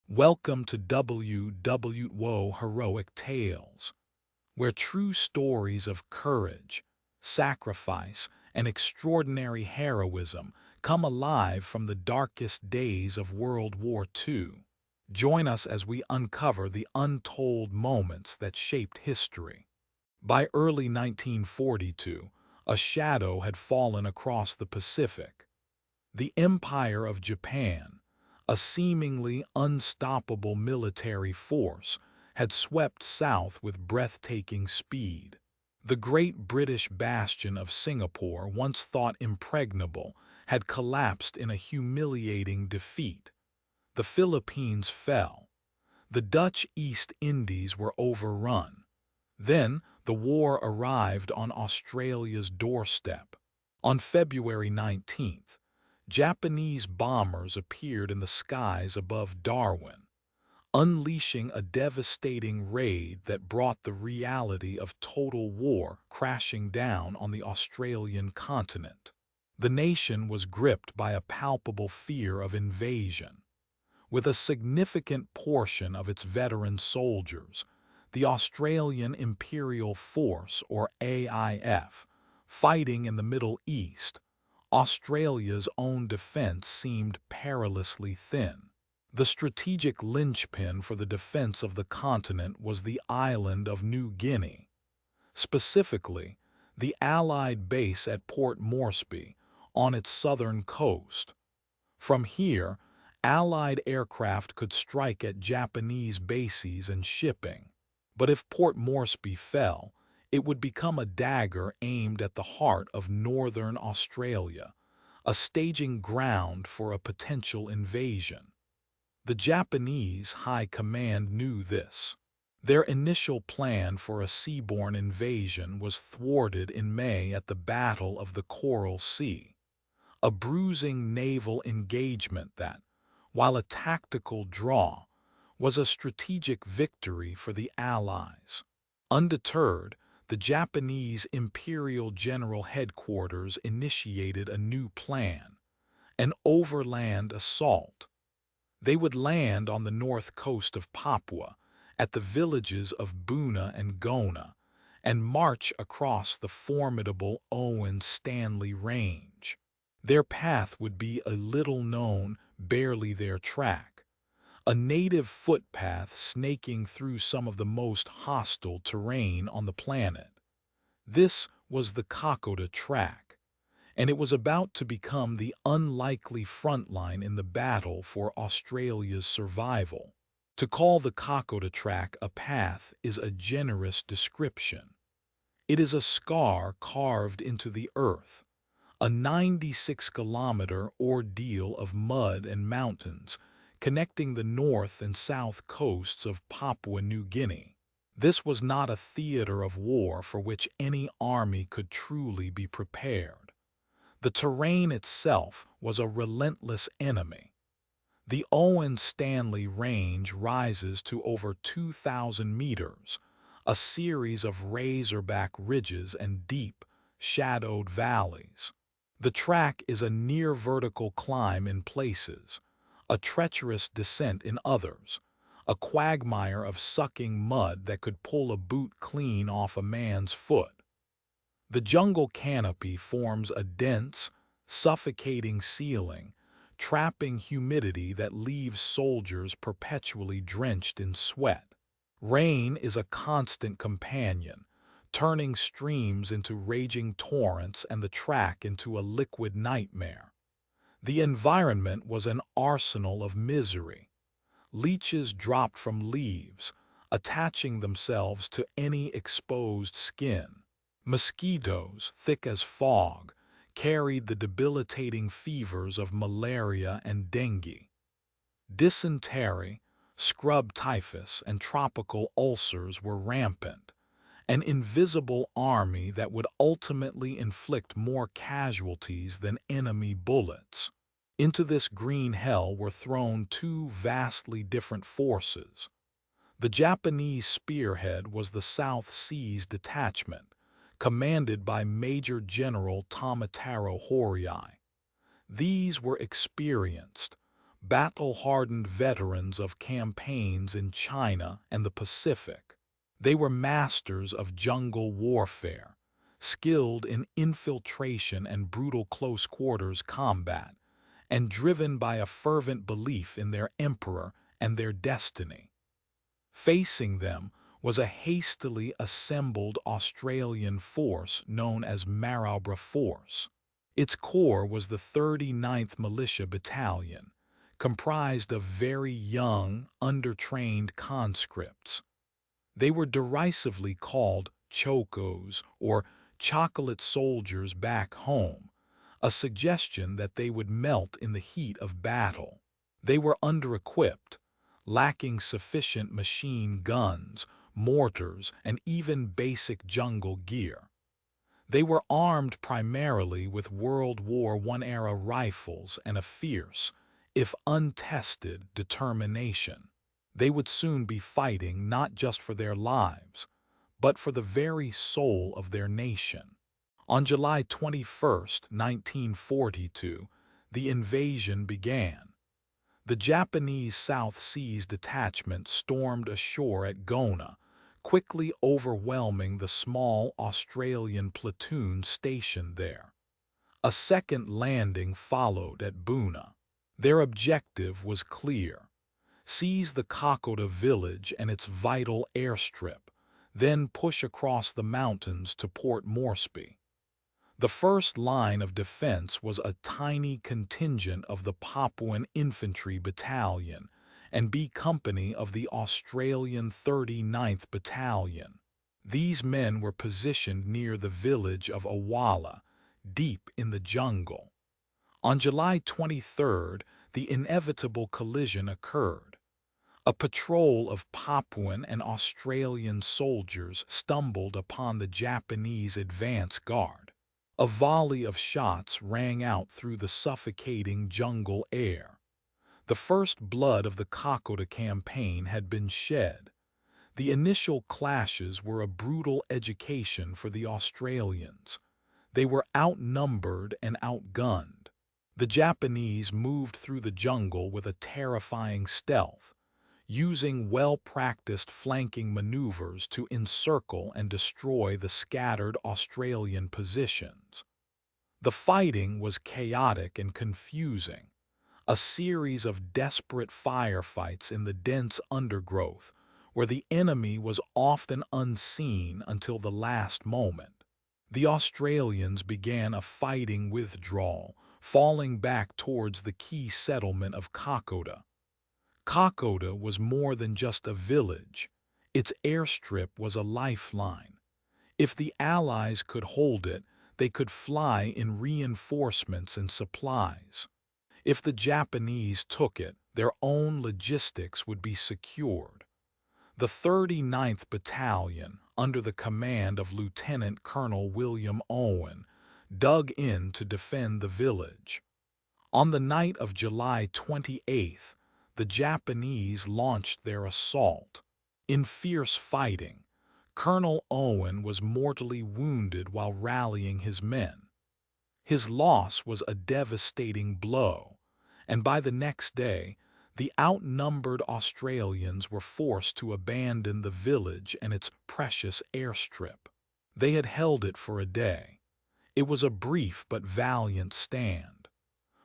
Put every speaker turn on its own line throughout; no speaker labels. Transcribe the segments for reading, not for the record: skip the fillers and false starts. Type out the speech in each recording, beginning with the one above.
Welcome to WWO Heroic Tales, where true stories of courage, sacrifice, and extraordinary heroism come alive from the darkest days of World War II. Join us as we uncover the untold moments that shaped history. By early 1942, a shadow had fallen across the Pacific. The Empire of Japan, a seemingly unstoppable military force, had swept south with breathtaking speed. The great British bastion of Singapore, once thought impregnable, had collapsed in a humiliating defeat. The Philippines fell. The Dutch East Indies were overrun. Then the war arrived on Australia's doorstep. On February 19th, Japanese bombers appeared in the skies above Darwin, unleashing a devastating raid that brought the reality of total war crashing down on the Australian continent. The nation was gripped by a palpable fear of invasion. With a significant portion of its veteran soldiers, the Australian Imperial Force, or AIF, fighting in the Middle East, Australia's own defense seemed perilously thin. The strategic linchpin for the defense of the continent was the island of New Guinea, specifically the Allied base at Port Moresby on its southern coast. From here, Allied aircraft could strike at Japanese bases and shipping. But if Port Moresby fell, it would become a dagger aimed at the heart of northern Australia, a staging ground for a potential invasion. The Japanese High Command knew this. Their initial plan for a seaborne invasion was thwarted in May at the Battle of the Coral Sea, a bruising naval engagement that, while a tactical draw, was a strategic victory for the Allies. Undeterred, the Japanese Imperial General Headquarters initiated a new plan, an overland assault. They would land on the north coast of Papua, at the villages of Buna and Gona, and march across the formidable Owen-Stanley Range. Their path would be a little-known, barely their track, a native footpath snaking through some of the most hostile terrain on the planet. This was the Kokoda-Track, and it was about to become the unlikely front line in the battle for Australia's survival. To call the Kokoda-Track a path is a generous description. It is a scar carved into the earth, a 96-kilometer ordeal of mud and mountains connecting the north and south coasts of Papua New Guinea. This was not a theater of war for which any army could truly be prepared. The terrain itself was a relentless enemy. The Owen-Stanley Range rises to over 2,000 meters, a series of razorback ridges and deep, shadowed valleys. The track is a near-vertical climb in places, a treacherous descent in others, a quagmire of sucking mud that could pull a boot clean off a man's foot. The jungle canopy forms a dense, suffocating ceiling, trapping humidity that leaves soldiers perpetually drenched in sweat. Rain is a constant companion, turning streams into raging torrents and the track into a liquid nightmare. The environment was an arsenal of misery. Leeches dropped from leaves, attaching themselves to any exposed skin. Mosquitoes, thick as fog, carried the debilitating fevers of malaria and dengue. Dysentery, scrub typhus, and tropical ulcers were rampant, an invisible army that would ultimately inflict more casualties than enemy bullets. Into this green hell were thrown two vastly different forces. The Japanese spearhead was the South Seas Detachment, commanded by Major General Tomataro Horii. These were experienced, battle-hardened veterans of campaigns in China and the Pacific. They were masters of jungle warfare, skilled in infiltration and brutal close-quarters combat, and driven by a fervent belief in their emperor and their destiny. Facing them was a hastily assembled Australian force known as Marlborough Force. Its core was the 39th Militia Battalion, comprised of very young, undertrained conscripts. They were derisively called chocos, or chocolate soldiers back home, a suggestion that they would melt in the heat of battle. They were under-equipped, lacking sufficient machine guns, mortars, and even basic jungle gear. They were armed primarily with World War I-era rifles and a fierce, if untested, determination. They would soon be fighting not just for their lives, but for the very soul of their nation. On July 21, 1942, the invasion began. The Japanese South Seas Detachment stormed ashore at Gona, quickly overwhelming the small Australian platoon stationed there. A second landing followed at Buna. Their objective was clear: seize the Kokoda village and its vital airstrip, then push across the mountains to Port Moresby. The first line of defense was a tiny contingent of the Papuan Infantry Battalion and B Company of the Australian 39th Battalion. These men were positioned near the village of Awala, deep in the jungle. On July 23rd, the inevitable collision occurred. A patrol of Papuan and Australian soldiers stumbled upon the Japanese advance guard. A volley of shots rang out through the suffocating jungle air. The first blood of the Kokoda-Campaign had been shed. The initial clashes were a brutal education for the Australians. They were outnumbered and outgunned. The Japanese moved through the jungle with a terrifying stealth, using well-practiced flanking maneuvers to encircle and destroy the scattered Australian positions. The fighting was chaotic and confusing, a series of desperate firefights in the dense undergrowth, where the enemy was often unseen until the last moment. The Australians began a fighting withdrawal, falling back towards the key settlement of Kokoda. Kokoda was more than just a village. Its airstrip was a lifeline. If the Allies could hold it, they could fly in reinforcements and supplies. If the Japanese took it, their own logistics would be secured. The 39th Battalion, under the command of Lieutenant Colonel William Owen, dug in to defend the village. On the night of July 28th, the Japanese launched their assault. In fierce fighting, Colonel Owen was mortally wounded while rallying his men. His loss was a devastating blow, and by the next day, the outnumbered Australians were forced to abandon the village and its precious airstrip. They had held it for a day. It was a brief but valiant stand.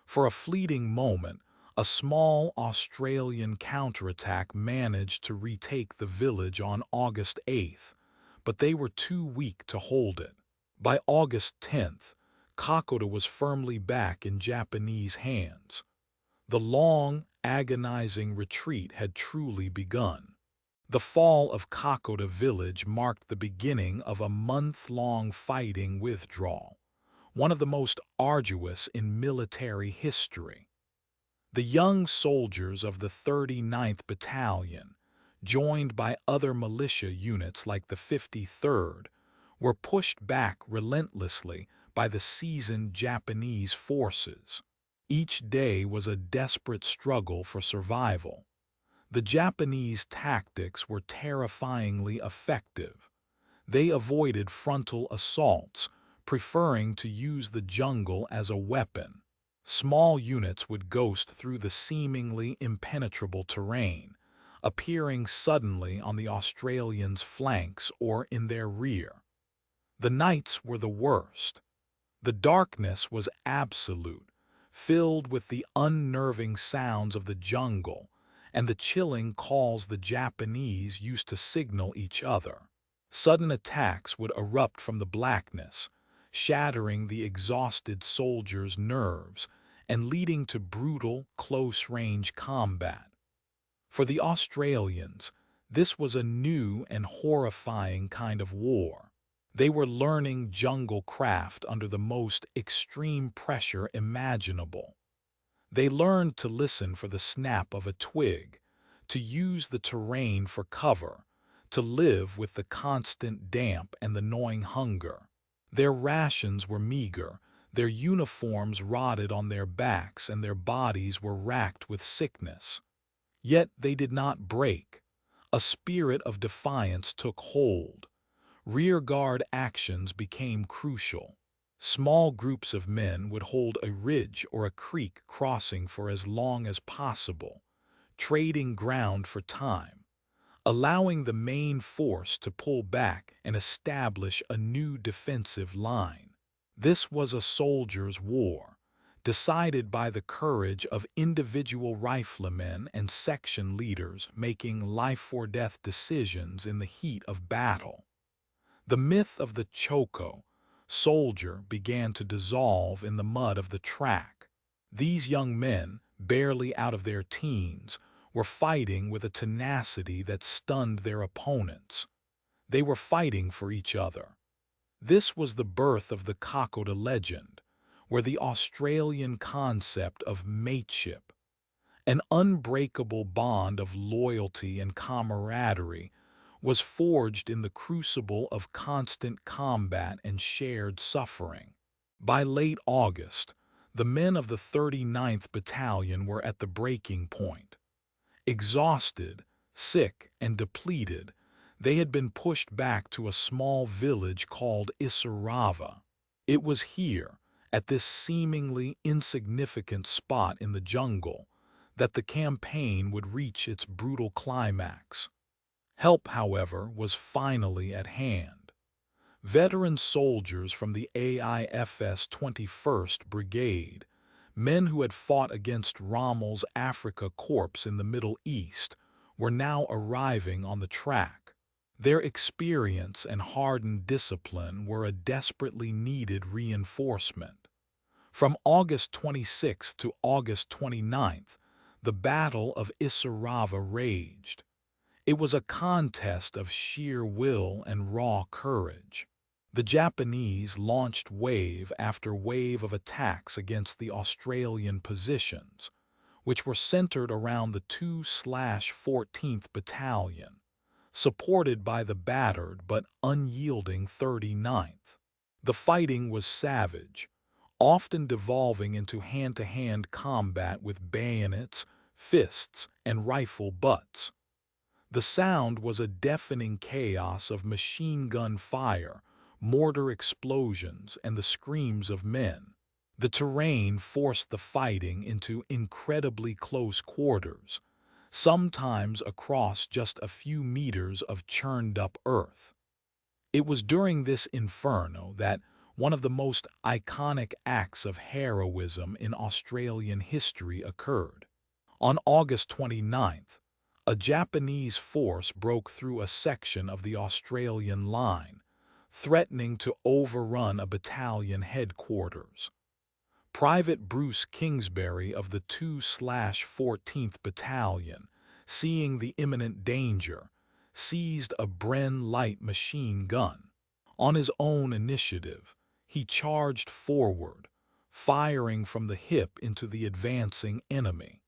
For a fleeting moment, a small Australian counterattack managed to retake the village on August 8th, but they were too weak to hold it. By August 10th, Kokoda was firmly back in Japanese hands. The long, agonizing retreat had truly begun. The fall of Kokoda village marked the beginning of a month-long fighting withdrawal, one of the most arduous in military history. The young soldiers of the 39th Battalion, joined by other militia units like the 53rd, were pushed back relentlessly by the seasoned Japanese forces. Each day was a desperate struggle for survival. The Japanese tactics were terrifyingly effective. They avoided frontal assaults, preferring to use the jungle as a weapon. Small units would ghost through the seemingly impenetrable terrain, appearing suddenly on the Australians' flanks or in their rear. The nights were the worst. The darkness was absolute, filled with the unnerving sounds of the jungle and the chilling calls the Japanese used to signal each other. Sudden attacks would erupt from the blackness, shattering the exhausted soldiers' nerves and leading to brutal, close-range combat. For the Australians, this was a new and horrifying kind of war. They were learning jungle craft under the most extreme pressure imaginable. They learned to listen for the snap of a twig, to use the terrain for cover, to live with the constant damp and the gnawing hunger. Their rations were meager, their uniforms rotted on their backs, and their bodies were racked with sickness. Yet they did not break. A spirit of defiance took hold. Rearguard actions became crucial. Small groups of men would hold a ridge or a creek crossing for as long as possible, trading ground for time, allowing the main force to pull back and establish a new defensive line. This was a soldier's war, decided by the courage of individual riflemen and section leaders making life-or-death decisions in the heat of battle. The myth of the Choco soldier began to dissolve in the mud of the track. These young men, barely out of their teens, were fighting with a tenacity that stunned their opponents. They were fighting for each other. This was the birth of the Kokoda legend, where the Australian concept of mateship, an unbreakable bond of loyalty and camaraderie, was forged in the crucible of constant combat and shared suffering. By late August, the men of the 39th Battalion were at the breaking point. Exhausted, sick, and depleted, they had been pushed back to a small village called Isarava. It was here, at this seemingly insignificant spot in the jungle, that the campaign would reach its brutal climax. Help, however, was finally at hand. Veteran soldiers from the AIF's 21st Brigade, men who had fought against Rommel's Afrika Korps in the Middle East, were now arriving on the track. Their experience and hardened discipline were a desperately needed reinforcement. From August 26th to August 29th, the Battle of Isarava raged. It was a contest of sheer will and raw courage. The Japanese launched wave after wave of attacks against the Australian positions, which were centered around the 2/14th Battalion, supported by the battered but unyielding 39th. The fighting was savage, often devolving into hand-to-hand combat with bayonets, fists, and rifle butts. The sound was a deafening chaos of machine gun fire, mortar explosions, and the screams of men. The terrain forced the fighting into incredibly close quarters, sometimes across just a few meters of churned-up earth. It was during this inferno that one of the most iconic acts of heroism in Australian history occurred. On August 29th, a Japanese force broke through a section of the Australian line, threatening to overrun a battalion headquarters. Private Bruce Kingsbury of the 2/14th Battalion, seeing the imminent danger, seized a Bren light machine gun. On his own initiative, he charged forward, firing from the hip into the advancing enemy.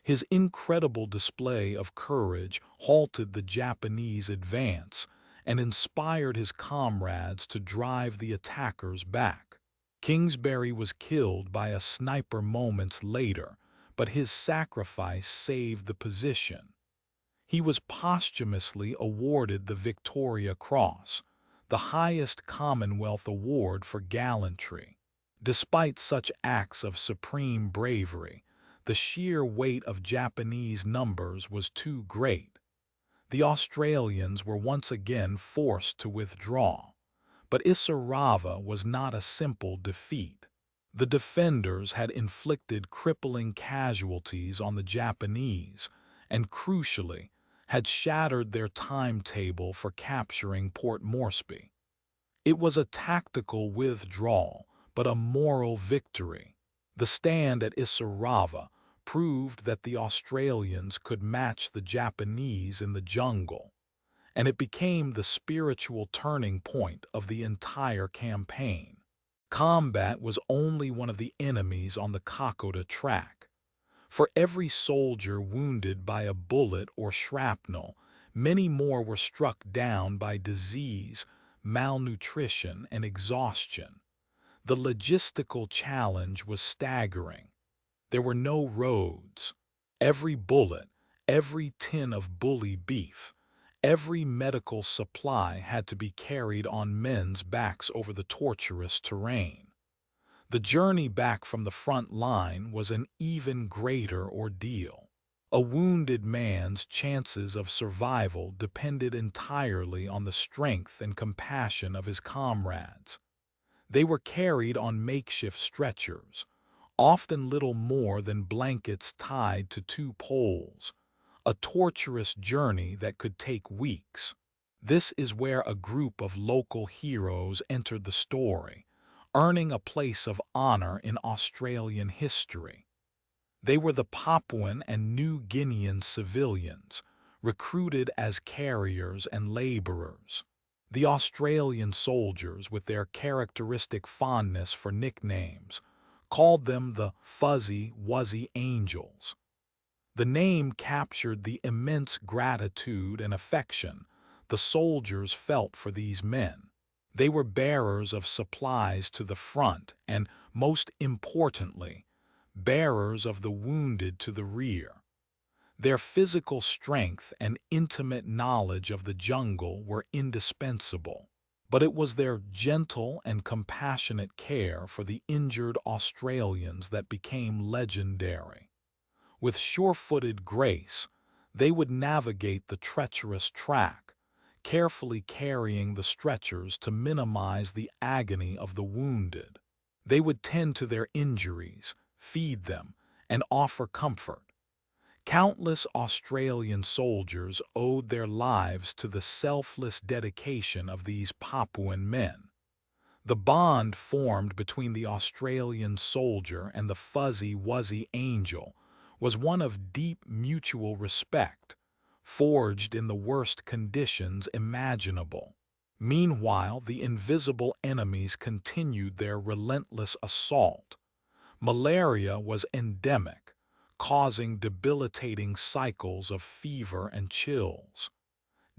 His incredible display of courage halted the Japanese advance and inspired his comrades to drive the attackers back. Kingsbury was killed by a sniper moments later, but his sacrifice saved the position. He was posthumously awarded the Victoria Cross, the highest Commonwealth award for gallantry. Despite such acts of supreme bravery, the sheer weight of Japanese numbers was too great. The Australians were once again forced to withdraw. But Isarava was not a simple defeat. The defenders had inflicted crippling casualties on the Japanese and, crucially, had shattered their timetable for capturing Port Moresby. It was a tactical withdrawal, but a moral victory. The stand at Isarava proved that the Australians could match the Japanese in the jungle, and it became the spiritual turning point of the entire campaign. Combat was only one of the enemies on the Kokoda track. For every soldier wounded by a bullet or shrapnel, many more were struck down by disease, malnutrition, and exhaustion. The logistical challenge was staggering. There were no roads. Every bullet, every tin of bully beef, every medical supply had to be carried on men's backs over the tortuous terrain. The journey back from the front line was an even greater ordeal. A wounded man's chances of survival depended entirely on the strength and compassion of his comrades. They were carried on makeshift stretchers, often little more than blankets tied to two poles, a torturous journey that could take weeks. This is where a group of local heroes entered the story, earning a place of honor in Australian history. They were the Papuan and New Guinean civilians, recruited as carriers and laborers. The Australian soldiers, with their characteristic fondness for nicknames, called them the Fuzzy Wuzzy Angels. The name captured the immense gratitude and affection the soldiers felt for these men. They were bearers of supplies to the front and, most importantly, bearers of the wounded to the rear. Their physical strength and intimate knowledge of the jungle were indispensable, but it was their gentle and compassionate care for the injured Australians that became legendary. With sure-footed grace, they would navigate the treacherous track, carefully carrying the stretchers to minimize the agony of the wounded. They would tend to their injuries, feed them, and offer comfort. Countless Australian soldiers owed their lives to the selfless dedication of these Papuan men. The bond formed between the Australian soldier and the Fuzzy Wuzzy Angel was one of deep mutual respect, forged in the worst conditions imaginable. Meanwhile, the invisible enemies continued their relentless assault. Malaria was endemic, causing debilitating cycles of fever and chills.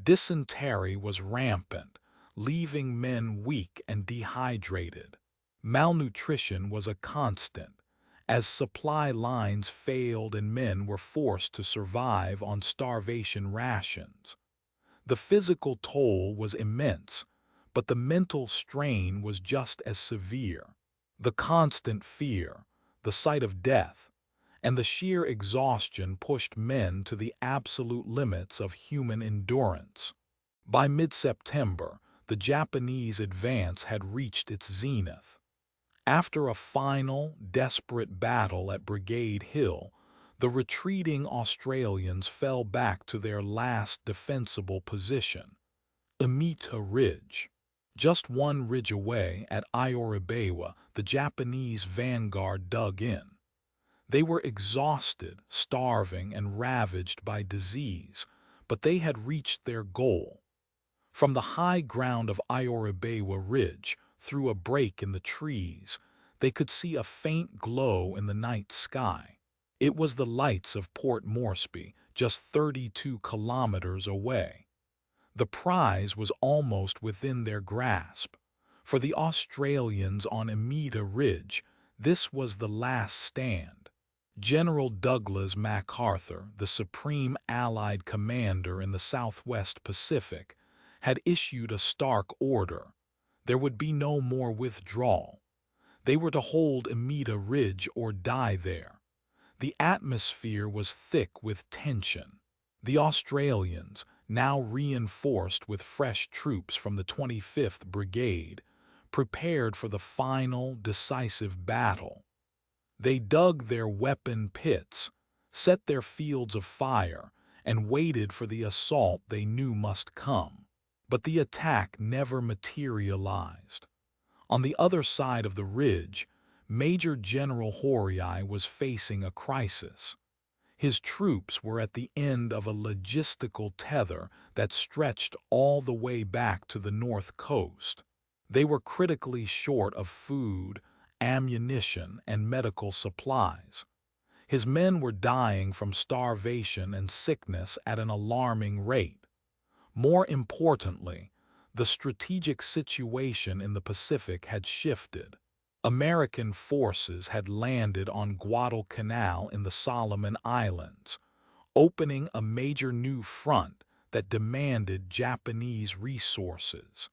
Dysentery was rampant, leaving men weak and dehydrated. Malnutrition was a constant, as supply lines failed and men were forced to survive on starvation rations. The physical toll was immense, but the mental strain was just as severe. The constant fear, the sight of death, and the sheer exhaustion pushed men to the absolute limits of human endurance. By mid-September, the Japanese advance had reached its zenith. After a final, desperate battle at Brigade Hill, the retreating Australians fell back to their last defensible position, Imita Ridge. Just one ridge away at Ioribewa, the Japanese vanguard dug in. They were exhausted, starving, and ravaged by disease, but they had reached their goal. From the high ground of Ioribewa Ridge, through a break in the trees, they could see a faint glow in the night sky. It was the lights of Port Moresby, just 32 kilometers away. The prize was almost within their grasp. For the Australians on Imita Ridge, this was the last stand. General Douglas MacArthur, the supreme Allied commander in the Southwest Pacific, had issued a stark order. There would be no more withdrawal. They were to hold Amida Ridge or die there. The atmosphere was thick with tension. The Australians, now reinforced with fresh troops from the 25th Brigade, prepared for the final, decisive battle. They dug their weapon pits, set their fields of fire, and waited for the assault they knew must come. But the attack never materialized. On the other side of the ridge, Major General Horry was facing a crisis. His troops were at the end of a logistical tether that stretched all the way back to the north coast. They were critically short of food, ammunition, and medical supplies. His men were dying from starvation and sickness at an alarming rate. More importantly, the strategic situation in the Pacific had shifted. American forces had landed on Guadalcanal in the Solomon Islands, opening a major new front that demanded Japanese resources.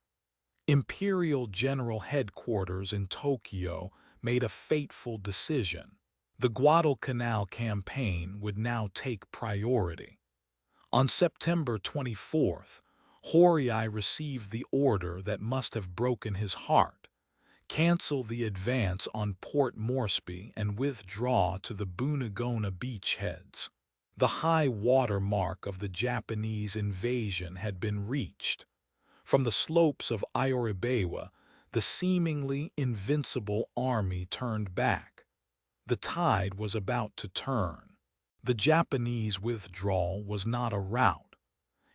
Imperial General Headquarters in Tokyo made a fateful decision. The Guadalcanal campaign would now take priority. On September 24th, Horry received the order that must have broken his heart: cancel the advance on Port Moresby and withdraw to the Bunagona beachheads. The high water mark of the Japanese invasion had been reached. From the slopes of Ioribewa, the seemingly invincible army turned back. The tide was about to turn. The Japanese withdrawal was not a rout.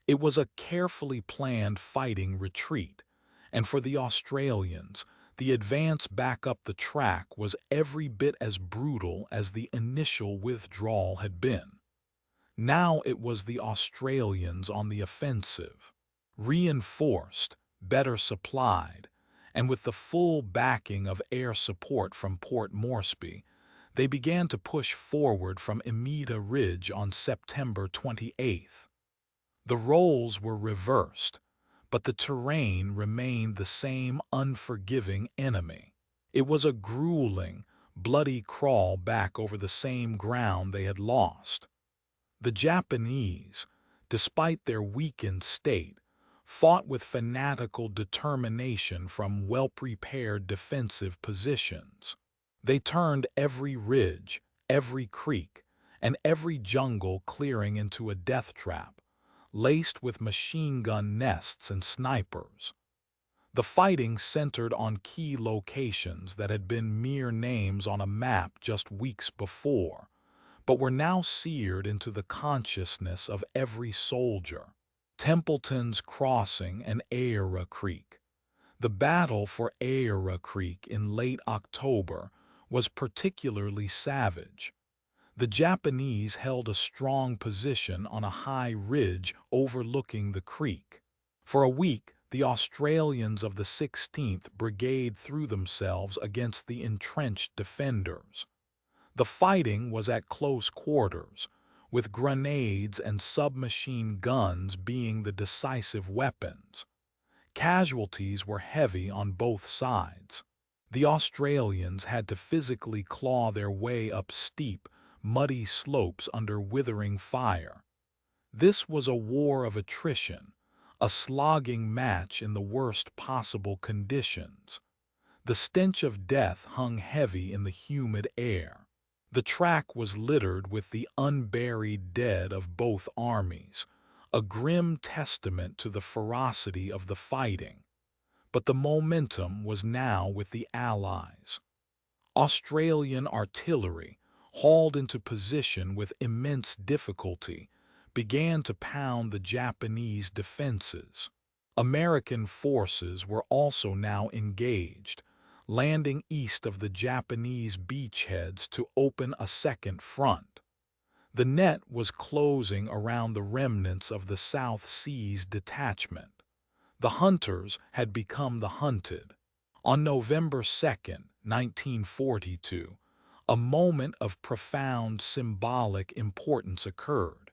It was a carefully planned fighting retreat, and for the Australians, the advance back up the track was every bit as brutal as the initial withdrawal had been. Now it was the Australians on the offensive. Reinforced, better supplied, and with the full backing of air support from Port Moresby, they began to push forward from Amida Ridge on September 28th. The roles were reversed, but the terrain remained the same unforgiving enemy. It was a grueling, bloody crawl back over the same ground they had lost. The Japanese, despite their weakened state, fought with fanatical determination from well-prepared defensive positions. They turned every ridge, every creek, and every jungle clearing into a death trap, laced with machine gun nests and snipers. The fighting centered on key locations that had been mere names on a map just weeks before, but were now seared into the consciousness of every soldier. Templeton's Crossing and Aira Creek. The battle for Aira Creek in late October was particularly savage. The Japanese held a strong position on a high ridge overlooking the creek. For a week, the Australians of the 16th Brigade threw themselves against the entrenched defenders. The fighting was at close quarters, with grenades and submachine guns being the decisive weapons. Casualties were heavy on both sides. The Australians had to physically claw their way up steep, muddy slopes under withering fire. This was a war of attrition, a slogging match in the worst possible conditions. The stench of death hung heavy in the humid air. The track was littered with the unburied dead of both armies, a grim testament to the ferocity of the fighting. But the momentum was now with the Allies. Australian artillery, hauled into position with immense difficulty, began to pound the Japanese defenses. American forces were also now engaged, landing east of the Japanese beachheads to open a second front. The net was closing around the remnants of the South Seas detachment. The hunters had become the hunted. On November 2nd, 1942, a moment of profound symbolic importance occurred.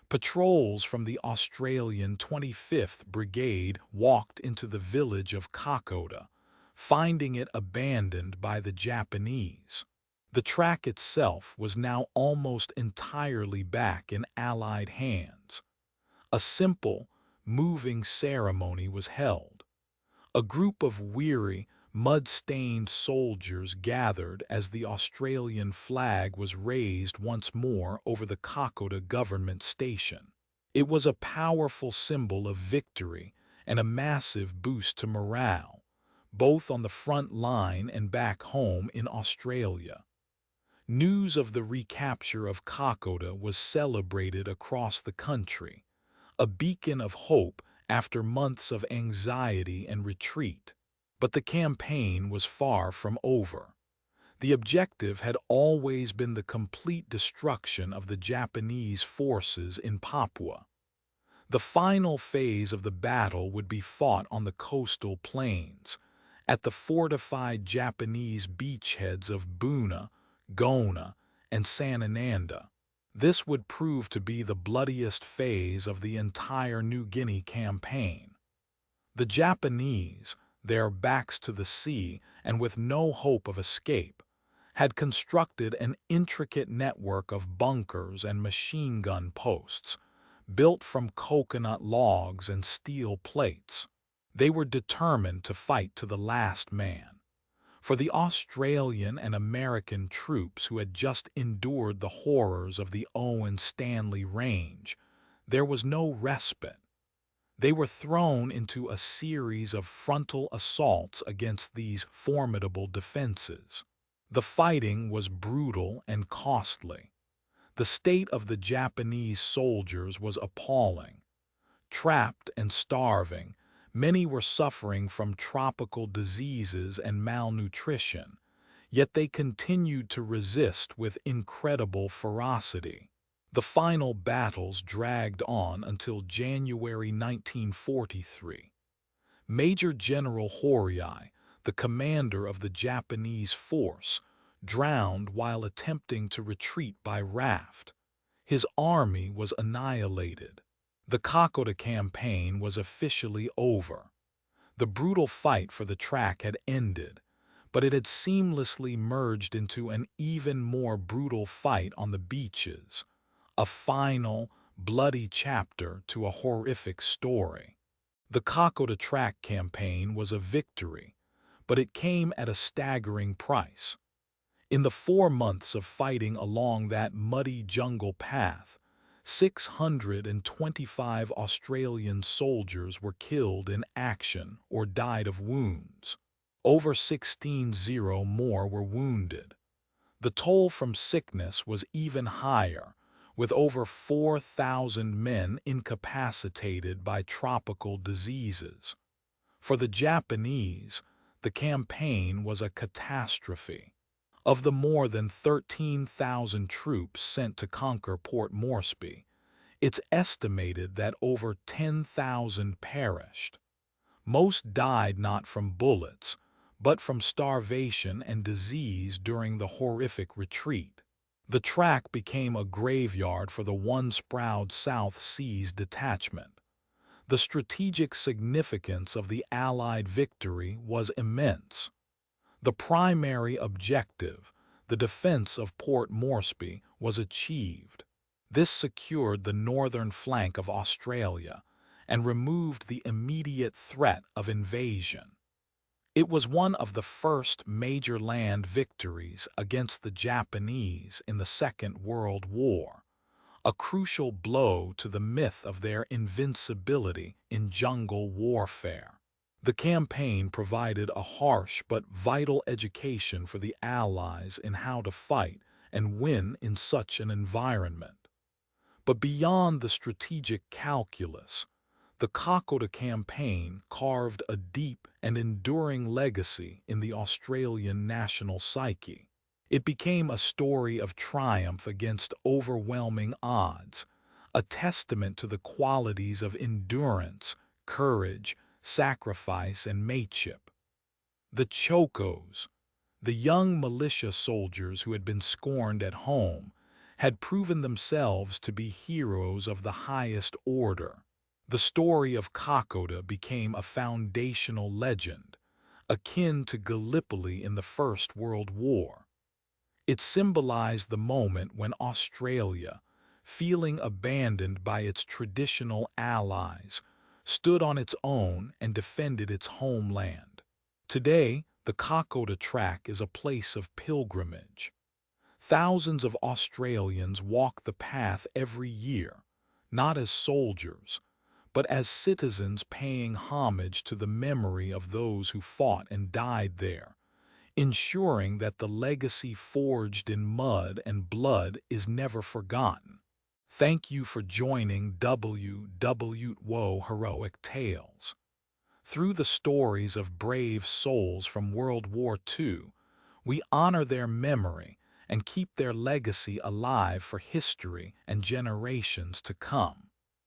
Patrols from the Australian 25th Brigade walked into the village of Kokoda, finding it abandoned by the Japanese. The track itself was now almost entirely back in Allied hands. A simple, moving ceremony was held. A group of weary, mud-stained soldiers gathered as the Australian flag was raised once more over the Kokoda government station. It was a powerful symbol of victory and a massive boost to morale, both on the front line and back home in Australia. News of the recapture of Kokoda was celebrated across the country, a beacon of hope after months of anxiety and retreat. But the campaign was far from over. The objective had always been the complete destruction of the Japanese forces in Papua. The final phase of the battle would be fought on the coastal plains, at the fortified Japanese beachheads of Buna, Gona, and Sanananda. This would prove to be the bloodiest phase of the entire New Guinea campaign. The Japanese, their backs to the sea and with no hope of escape, had constructed an intricate network of bunkers and machine gun posts, built from coconut logs and steel plates. They were determined to fight to the last man. For the Australian and American troops who had just endured the horrors of the Owen Stanley Range, there was no respite. They were thrown into a series of frontal assaults against these formidable defenses. The fighting was brutal and costly. The state of the Japanese soldiers was appalling. Trapped and starving, many were suffering from tropical diseases and malnutrition, yet they continued to resist with incredible ferocity. The final battles dragged on until January 1943. Major General Horii, the commander of the Japanese force, drowned while attempting to retreat by raft. His army was annihilated. The Kokoda campaign was officially over. The brutal fight for the track had ended, but it had seamlessly merged into an even more brutal fight on the beaches, a final, bloody chapter to a horrific story. The Kokoda-Track-Campaign was a victory, but it came at a staggering price. In the 4 months of fighting along that muddy jungle path, 625 Australian soldiers were killed in action or died of wounds. Over 16,000 more were wounded. The toll from sickness was even higher, with over 4,000 men incapacitated by tropical diseases. For the Japanese, the campaign was a catastrophe. Of the more than 13,000 troops sent to conquer Port Moresby, it's estimated that over 10,000 perished. Most died not from bullets, but from starvation and disease during the horrific retreat. The track became a graveyard for the once proud South Seas Detachment. The strategic significance of the Allied victory was immense. The primary objective, the defense of Port Moresby, was achieved. This secured the northern flank of Australia and removed the immediate threat of invasion. It was one of the first major land victories against the Japanese in the Second World War, a crucial blow to the myth of their invincibility in jungle warfare. The campaign provided a harsh but vital education for the Allies in how to fight and win in such an environment. But beyond the strategic calculus, the Kokoda campaign carved a deep and enduring legacy in the Australian national psyche. It became a story of triumph against overwhelming odds, a testament to the qualities of endurance, courage, sacrifice, and mateship. The Chocos, the young militia soldiers who had been scorned at home, had proven themselves to be heroes of the highest order. The story of Kokoda became a foundational legend, akin to Gallipoli in the First World War. It symbolized the moment when Australia, feeling abandoned by its traditional allies, stood on its own and defended its homeland. Today, the Kokoda Track is a place of pilgrimage. Thousands of Australians walk the path every year, not as soldiers, but as citizens paying homage to the memory of those who fought and died there, ensuring that the legacy forged in mud and blood is never forgotten. Thank you for joining WW Heroic Tales. Through the stories of brave souls from World War II, we honor their memory and keep their legacy alive for history and generations to come.